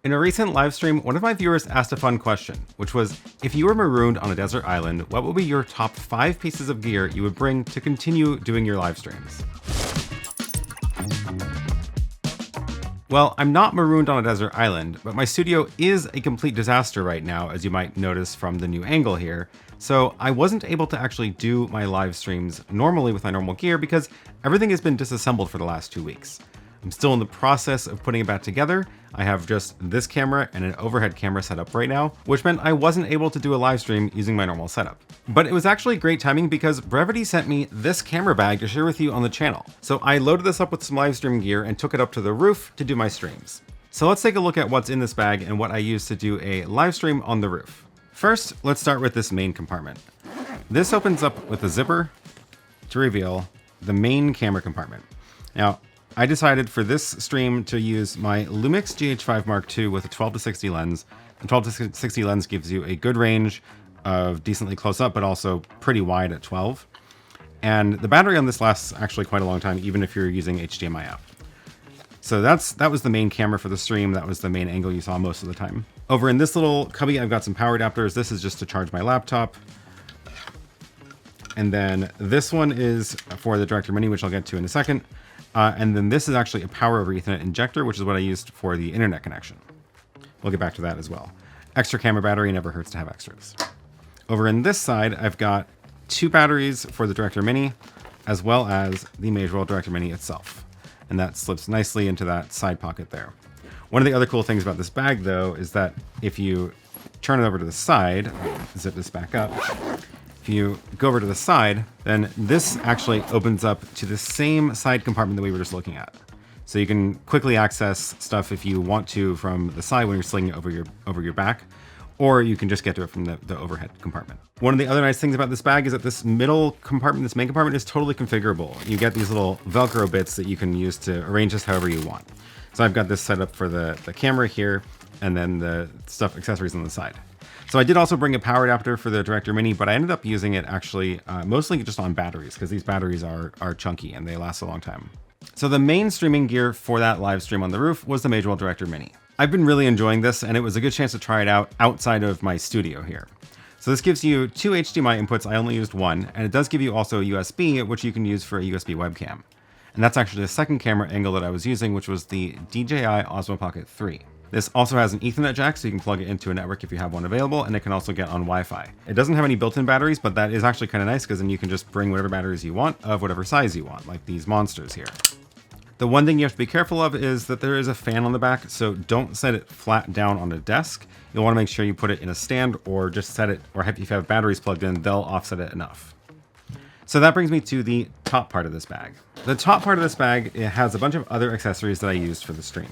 In a recent live stream, one of my viewers asked a fun question, which was, if you were marooned on a desert island, what would be your top 5 pieces of gear you would bring to continue doing your live streams? Well, I'm not marooned on a desert island, but my studio is a complete disaster right now, as you might notice from the new angle here. So I wasn't able to actually do my live streams normally with my normal gear because everything has been disassembled for the last 2 weeks. I'm still in the process of putting it back together. I have just this camera and an overhead camera set up right now, which meant I wasn't able to do a live stream using my normal setup. But it was actually great timing because Brevité sent me this camera bag to share with you on the channel. So I loaded this up with some live stream gear and took it up to the roof to do my streams. So let's take a look at what's in this bag and what I use to do a live stream on the roof. First, let's start with this main compartment. This opens up with a zipper to reveal the main camera compartment. Now, I decided for this stream to use my LUMIX GH5 II with a 12 to 60 lens. The 12 to 60 lens gives you a good range of decently close up, but also pretty wide at 12. And the battery on this lasts actually quite a long time, even if you're using HDMI out. So that was the main camera for the stream. That was the main angle you saw most of the time. Over in this little cubby, I've got some power adapters. This is just to charge my laptop. And then this one is for the Director Mini, which I'll get to in a second. And then this is actually a power over Ethernet injector, which is what I used for the internet connection. We'll get back to that as well. Extra camera battery, never hurts to have extras. Over in this side, I've got 2 batteries for the Director Mini, as well as the Magewell Director Mini itself. And that slips nicely into that side pocket there. One of the other cool things about this bag, though, is that if you turn it over to the side, zip this back up, if you go over to the side, then this actually opens up to the same side compartment that we were just looking at. So you can quickly access stuff if you want to from the side when you're slinging it over your back, or you can just get to it from the overhead compartment. One of the other nice things about this bag is that this middle compartment, this main compartment, is totally configurable. You get these little Velcro bits that you can use to arrange this however you want. So I've got this set up for the camera here, and then the stuff, accessories on the side. So I did also bring a power adapter for the Director Mini, but I ended up using it actually mostly just on batteries because these batteries are chunky and they last a long time. So the main streaming gear for that live stream on the roof was the Magewell Director Mini. I've been really enjoying this, and it was a good chance to try it out outside of my studio here. So this gives you 2 HDMI inputs. I only used 1, and it does give you also a USB, which you can use for a USB webcam. And that's actually the second camera angle that I was using, which was the DJI Osmo Pocket 3. This also has an Ethernet jack, so you can plug it into a network if you have one available, and it can also get on Wi-Fi. It doesn't have any built-in batteries, but that is actually kind of nice because then you can just bring whatever batteries you want of whatever size you want, like these monsters here. The one thing you have to be careful of is that there is a fan on the back, so don't set it flat down on a desk. You'll want to make sure you put it in a stand or just set it, or if you have batteries plugged in, they'll offset it enough. So that brings me to the top part of this bag. The top part of this bag, it has a bunch of other accessories that I used for the stream.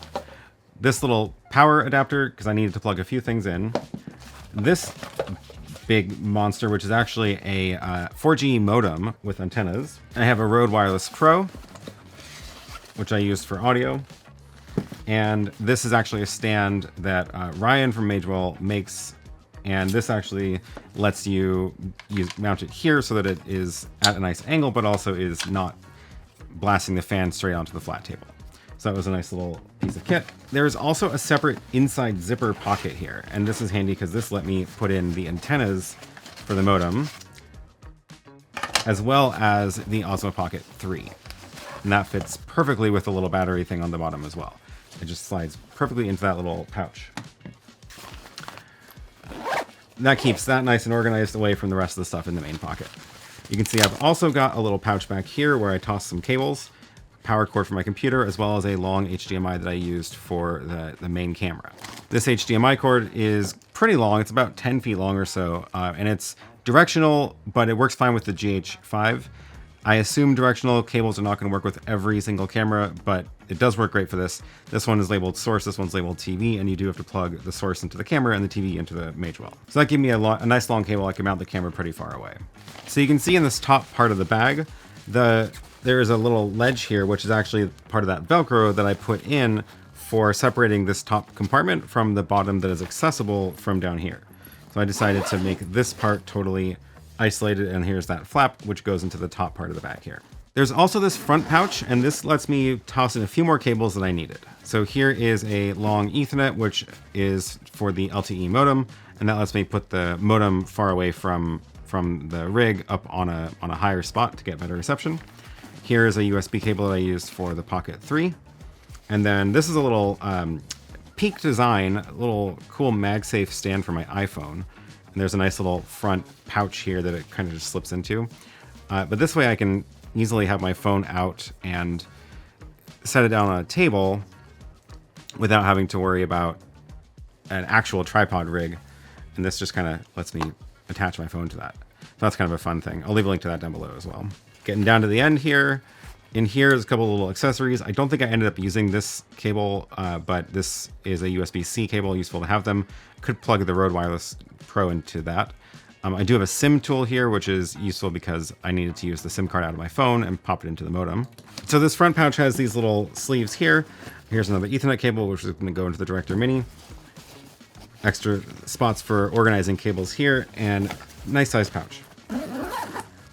This little power adapter, because I needed to plug a few things in. This big monster, which is actually a 4G modem with antennas. I have a RØDE Wireless Pro, which I used for audio. And this is actually a stand that Ryan from Magewell makes. And this actually lets you mount it here so that it is at a nice angle, but also is not blasting the fan straight onto the flat table. So that was a nice little piece of kit. There's also a separate inside zipper pocket here. And this is handy because this let me put in the antennas for the modem, as well as the Osmo Pocket 3. And that fits perfectly with the little battery thing on the bottom as well. It just slides perfectly into that little pouch. That keeps that nice and organized away from the rest of the stuff in the main pocket. You can see I've also got a little pouch back here where I toss some cables, power cord for my computer, as well as a long HDMI that I used for the main camera. This HDMI cord is pretty long. It's about 10 feet long or so, and it's directional, but it works fine with the GH5. I assume directional cables are not going to work with every single camera, but it does work great for this. This one is labeled source, this one's labeled TV, and you do have to plug the source into the camera and the TV into the Magewell. So that gave me a nice long cable. I can mount the camera pretty far away. So you can see in this top part of the bag, there is a little ledge here, which is actually part of that Velcro that I put in for separating this top compartment from the bottom that is accessible from down here. So I decided to make this part totally isolated, and here's that flap, which goes into the top part of the bag here. There's also this front pouch, and this lets me toss in a few more cables that I needed. So here is a long Ethernet, which is for the LTE modem, and that lets me put the modem far away from the rig up on a higher spot to get better reception. Here is a USB cable that I used for the Pocket 3. And then this is a little Peak design, a little cool MagSafe stand for my iPhone. And there's a nice little front pouch here that it kind of just slips into. But this way I can easily have my phone out and set it down on a table without having to worry about an actual tripod rig. And this just kind of lets me attach my phone to that. So that's kind of a fun thing. I'll leave a link to that down below as well. Getting down to the end here. In here is a couple of little accessories. I don't think I ended up using this cable, but this is a USB-C cable, useful to have them. Could plug the RØDE Wireless Pro into that. I do have a SIM tool here, which is useful because I needed to use the SIM card out of my phone and pop it into the modem. So this front pouch has these little sleeves here. Here's another Ethernet cable, which is going to go into the Director Mini. Extra spots for organizing cables here, and nice size pouch.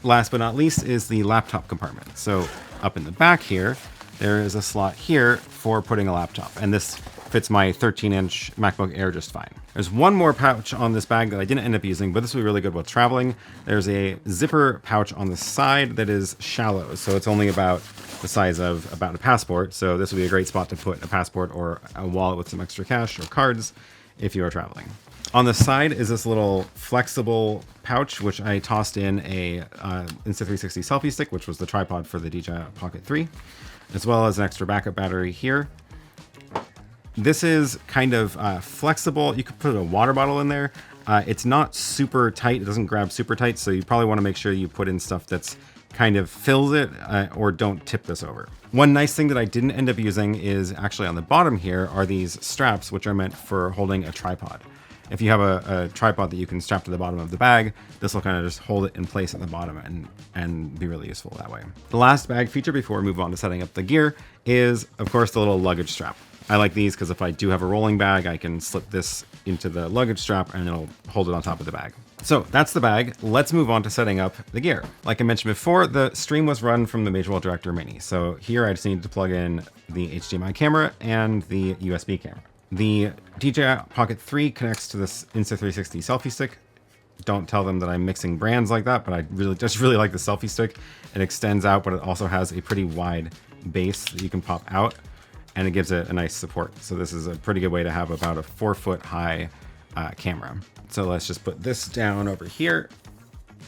Last but not least is the laptop compartment. So up in the back here, there is a slot here for putting a laptop, and this fits my 13-inch MacBook Air just fine. There's one more pouch on this bag that I didn't end up using, but this will be really good while traveling. There's a zipper pouch on the side that is shallow, so it's only about the size of about a passport. So this would be a great spot to put a passport or a wallet with some extra cash or cards if you are traveling. On the side is this little flexible pouch, which I tossed in a Insta360 selfie stick, which was the tripod for the DJI Pocket 3, as well as an extra backup battery here. This is kind of flexible. You could put a water bottle in there. It's not super tight. It doesn't grab super tight, so you probably want to make sure you put in stuff that's kind of fills it, or don't tip this over. One nice thing that I didn't end up using is actually on the bottom here are these straps, which are meant for holding a tripod. If you have a tripod that you can strap to the bottom of the bag, this will kind of just hold it in place at the bottom and be really useful that way. The last bag feature before we move on to setting up the gear is, of course, the little luggage strap. I like these because if I do have a rolling bag, I can slip this into the luggage strap and it'll hold it on top of the bag. So that's the bag. Let's move on to setting up the gear. Like I mentioned before, the stream was run from the Magewell Director Mini. So here I just need to plug in the HDMI camera and the USB camera. The DJI Pocket 3 connects to this Insta360 selfie stick. Don't tell them that I'm mixing brands like that, but I really like the selfie stick. It extends out, but it also has a pretty wide base that you can pop out, and it gives it a nice support. So this is a pretty good way to have about a 4-foot high camera. So let's just put this down over here.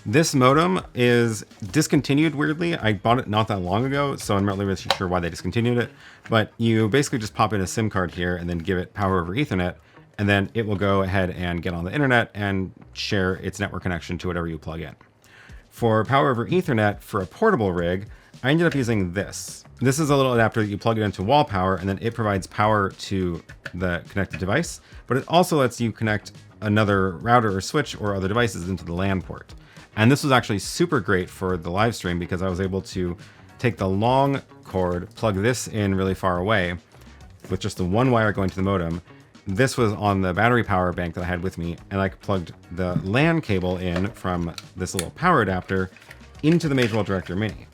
This modem is discontinued weirdly. I bought it not that long ago, so I'm not really sure why they discontinued it. But you basically just pop in a SIM card here and then give it power over Ethernet, and then it will go ahead and get on the internet and share its network connection to whatever you plug in. For power over Ethernet for a portable rig, I ended up using this. This is a little adapter that you plug it into wall power, and then it provides power to the connected device, but it also lets you connect another router or switch or other devices into the LAN port. And this was actually super great for the live stream because I was able to take the long cord, plug this in really far away with just the one wire going to the modem. This was on the battery power bank that I had with me, and I plugged the LAN cable in from this little power adapter into the Magewell Director Mini.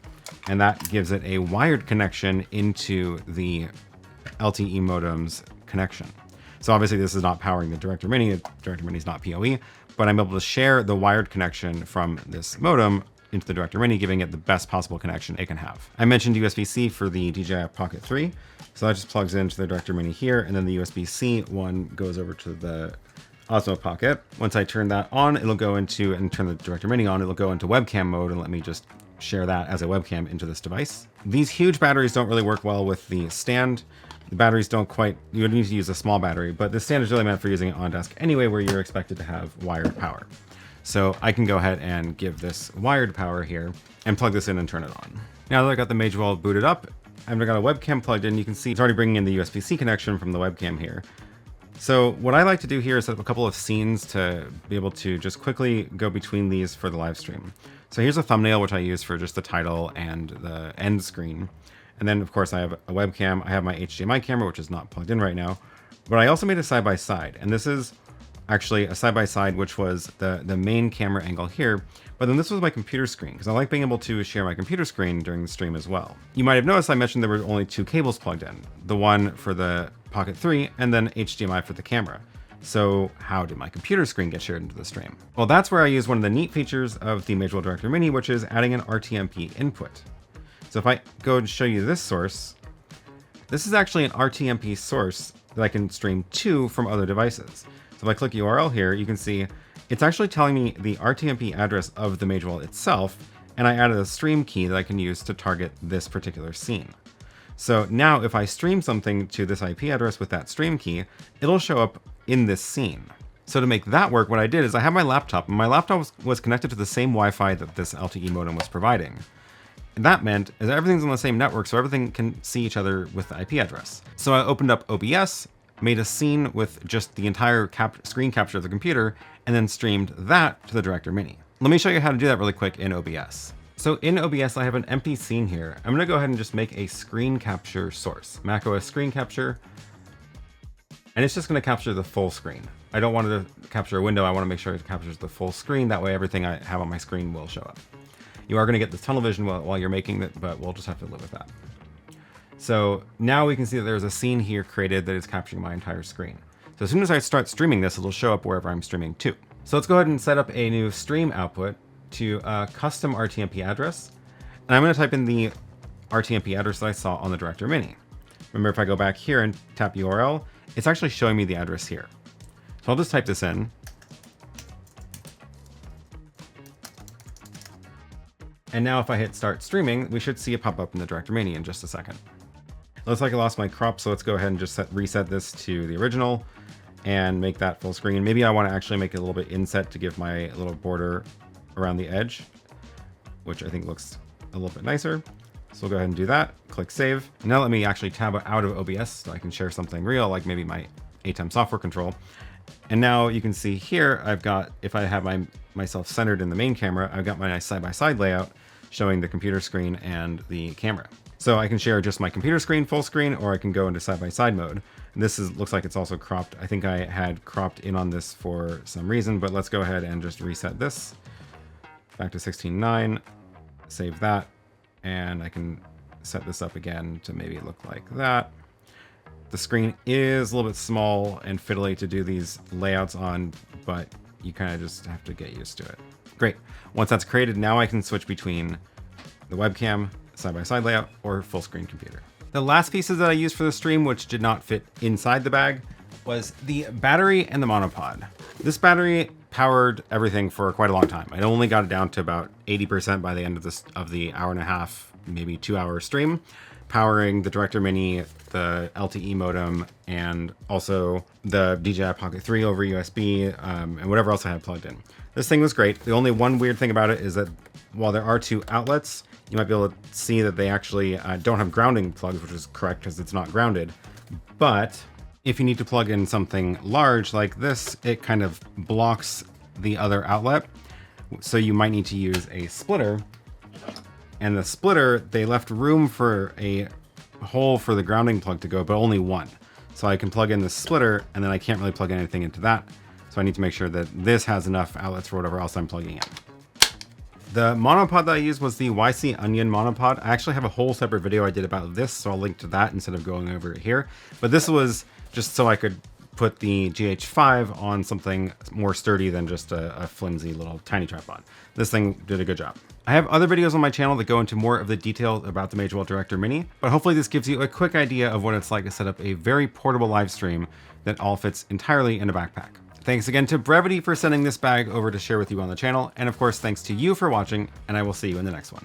And that gives it a wired connection into the LTE modem's connection. So obviously this is not powering the Director Mini. The Director Mini is not PoE, but I'm able to share the wired connection from this modem into the Director Mini, giving it the best possible connection it can have. I mentioned USB-C for the DJI Pocket 3. So that just plugs into the Director Mini here, and then the USB-C one goes over to the Osmo Pocket. Once I turn that on, it'll go into, and turn the Director Mini on, it'll go into webcam mode and let me just share that as a webcam into this device. These huge batteries don't really work well with the stand. The batteries don't quite, you would need to use a small battery, but the stand is really meant for using it on desk anyway, where you're expected to have wired power. So I can go ahead and give this wired power here and plug this in and turn it on. Now that I got the Magewell booted up, I've got a webcam plugged in. You can see it's already bringing in the USB-C connection from the webcam here. So what I like to do here is set up a couple of scenes to be able to just quickly go between these for the live stream. So here's a thumbnail, which I use for just the title and the end screen. And then of course I have a webcam. I have my HDMI camera, which is not plugged in right now, but I also made a side-by-side. And this is actually a side-by-side, which was the main camera angle here. But then this was my computer screen, because I like being able to share my computer screen during the stream as well. You might have noticed I mentioned there were only 2 cables plugged in, the one for the Pocket 3 and then HDMI for the camera. So how did my computer screen get shared into the stream? Well, that's where I use one of the neat features of the Magewell Director Mini, which is adding an RTMP input. So if I go and show you this source, this is actually an RTMP source that I can stream to from other devices. So if I click URL here, you can see it's actually telling me the RTMP address of the Magewell itself, and I added a stream key that I can use to target this particular scene. So now if I stream something to this IP address with that stream key, it'll show up in this scene. So to make that work, what I did is I have my laptop, and my laptop was connected to the same Wi-Fi that this LTE modem was providing. And that meant is everything's on the same network, so everything can see each other with the IP address. So I opened up OBS, made a scene with just the entire screen capture of the computer, and then streamed that to the Director Mini. Let me show you how to do that really quick in OBS. So in OBS, I have an empty scene here. I'm gonna go ahead and just make a screen capture source, macOS screen capture, and it's just gonna capture the full screen. I don't want it to capture a window. I wanna make sure it captures the full screen. That way everything I have on my screen will show up. You are gonna get the tunnel vision while you're making it, but we'll just have to live with that. So now we can see that there's a scene here created that is capturing my entire screen. So as soon as I start streaming this, it'll show up wherever I'm streaming to. So let's go ahead and set up a new stream output to a custom RTMP address. And I'm gonna type in the RTMP address that I saw on the Director Mini. Remember, if I go back here and tap URL, it's actually showing me the address here. So I'll just type this in. And now if I hit start streaming, we should see it pop up in the Director Mini in just a second. Looks like I lost my crop, so let's go ahead and just reset this to the original and make that full screen. Maybe I want to actually make it a little bit inset to give my little border around the edge, which I think looks a little bit nicer. So we'll go ahead and do that, click save. Now let me actually tab out of OBS so I can share something real, like maybe my ATEM software control. And now you can see here, I've got, if I have myself centered in the main camera, I've got my nice side-by-side layout showing the computer screen and the camera. So I can share just my computer screen full screen, or I can go into side-by-side mode. And this looks like it's also cropped. I think I had cropped in on this for some reason, but let's go ahead and just reset this back to 16:9, save that, and I can set this up again to maybe look like that. The screen is a little bit small and fiddly to do these layouts on, but you kind of just have to get used to it. Great. Once that's created, now I can switch between the webcam, side-by-side layout, or full screen computer. The last pieces that I used for the stream, which did not fit inside the bag, was the battery and the monopod. This battery powered everything for quite a long time. I only got it down to about 80% by the end of the hour and a half, maybe 2 hour stream, powering the Director Mini, the LTE modem, and also the DJI Pocket 3 over USB, and whatever else I had plugged in. This thing was great. The only one weird thing about it is that while there are 2 outlets, you might be able to see that they actually don't have grounding plugs, which is correct because it's not grounded. But if you need to plug in something large like this, it kind of blocks the other outlet. So you might need to use a splitter. And the splitter, they left room for a hole for the grounding plug to go, but only one. So I can plug in the splitter, and then I can't really plug anything into that. So I need to make sure that this has enough outlets for whatever else I'm plugging in. The monopod that I used was the YC Onion monopod. I actually have a whole separate video I did about this, so I'll link to that instead of going over it here. But this was just so I could put the GH5 on something more sturdy than just a flimsy little tiny tripod. This thing did a good job. I have other videos on my channel that go into more of the details about the Magewell Director Mini, but hopefully this gives you a quick idea of what it's like to set up a very portable live stream that all fits entirely in a backpack. Thanks again to Brevité for sending this bag over to share with you on the channel, and of course thanks to you for watching, and I will see you in the next one.